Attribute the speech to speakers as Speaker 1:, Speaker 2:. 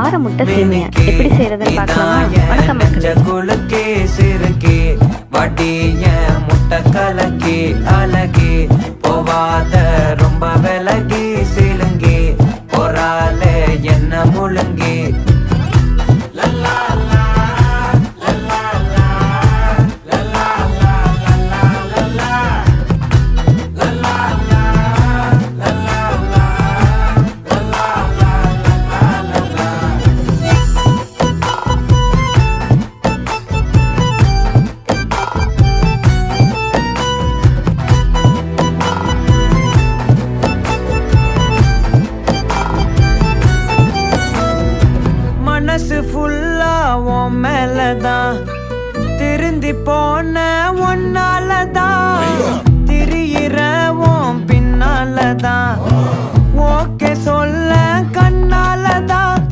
Speaker 1: கார முட்டை சேமியா எப்படி செய்யறதுன்னு பார்க்கலாமா? வணக்கம் மக்களே.
Speaker 2: வட்டிய முட்டை கலக்கி அழகி போவாத ரொம்ப விலகி சிலுங்கி பொறாலே என்ன முழுங்கி மனசு ஃபுல்லா உன் மேலதான் திருந்தி போன ஒன்னாலதான் திரியிற உன் பின்னாலதான் ஓகே சொல்ல கண்ணாலதான்